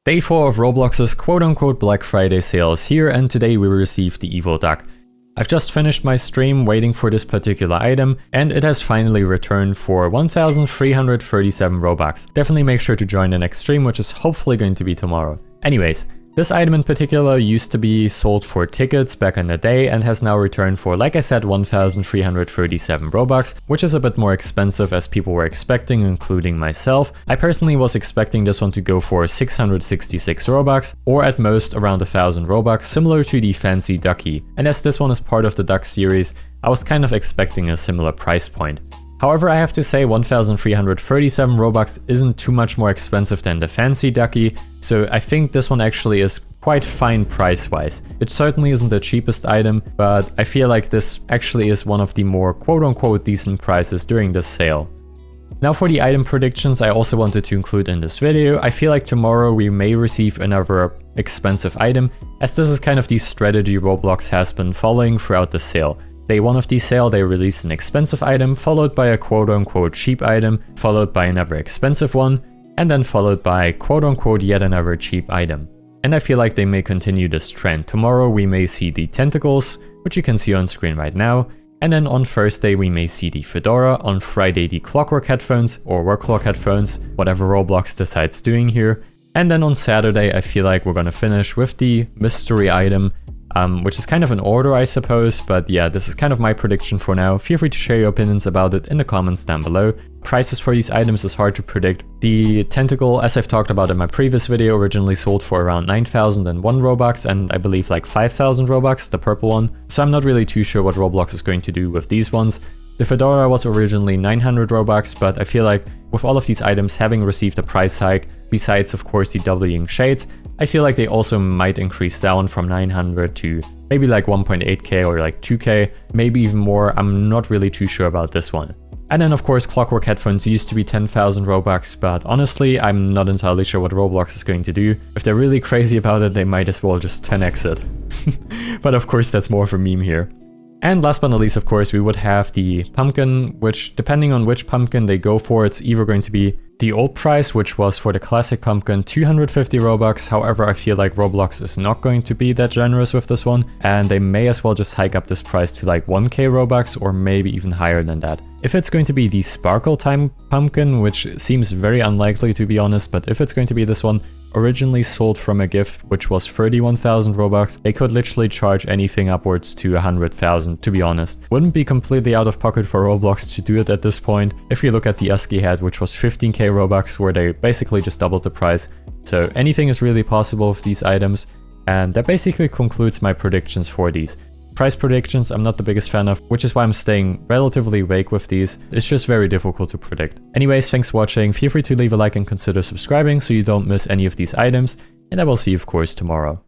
Day 4 of Roblox's quote-unquote Black Friday sale is here, and today we received the evil duck. I've just finished my stream waiting for this particular item, and it has finally returned for 1,337 Robux. Definitely make sure to join the next stream, which is hopefully going to be tomorrow. Anyways, this item in particular used to be sold for tickets back in the day and has now returned for, like I said, 1,337 Robux, which is a bit more expensive as people were expecting, including myself. I personally was expecting this one to go for 666 Robux, or at most around 1,000 Robux, similar to the Fancy Ducky. And as this one is part of the Duck series, I was kind of expecting a similar price point. However, I have to say 1,337 Robux isn't too much more expensive than the Fancy Ducky, so I think this one actually is quite fine price-wise. It certainly isn't the cheapest item, but I feel like this actually is one of the more quote-unquote decent prices during this sale. Now for the item predictions I also wanted to include in this video. I feel like tomorrow we may receive another expensive item, as this is kind of the strategy Roblox has been following throughout the sale. Day 1 of the sale, they released an expensive item, followed by a quote-unquote cheap item, followed by another expensive one, and then followed by quote-unquote yet another cheap item. And I feel like they may continue this trend. Tomorrow we may see the tentacles, which you can see on screen right now, and then on Thursday we may see the fedora, on Friday the clockwork headphones, or work clock headphones, whatever Roblox decides doing here, and then on Saturday I feel like we're gonna finish with the mystery item, which is kind of an order, I suppose, but yeah, this is kind of my prediction for now. Feel free to share your opinions about it in the comments down below. Prices for these items is hard to predict. The tentacle, as I've talked about in my previous video, originally sold for around 9,001 Robux and I believe like 5,000 Robux, the purple one. So I'm not really too sure what Roblox is going to do with these ones. The fedora was originally 900 Robux, but I feel like with all of these items having received a price hike, besides of course the doubling shades, I feel like they also might increase down from 900 to maybe like 1.8k or like 2k, maybe even more. I'm not really too sure about this one. And then of course clockwork headphones used to be 10,000 Robux, but honestly I'm not entirely sure what Roblox is going to do. If they're really crazy about it, they might as well just 10x it. But of course that's more of a meme here. And last but not least, of course, we would have the pumpkin, which depending on which pumpkin they go for, it's either going to be the old price, which was for the classic pumpkin 250 Robux. However, I feel like Roblox is not going to be that generous with this one, and they may as well just hike up this price to like 1k Robux or maybe even higher than that. If it's going to be the Sparkle Time pumpkin, which seems very unlikely to be honest, but if it's going to be this one, originally sold from a gift which was 31,000 Robux, they could literally charge anything upwards to 100,000 to be honest. Wouldn't be completely out of pocket for Roblox to do it at this point. If you look at the ASCII hat, which was 15k Robux, where they basically just doubled the price. So anything is really possible with these items, and that basically concludes my predictions for these. Price predictions I'm not the biggest fan of, which is why I'm staying relatively vague with these. It's just very difficult to predict. Anyways, thanks for watching. Feel free to leave a like and consider subscribing so you don't miss any of these items, and I will see you of course tomorrow.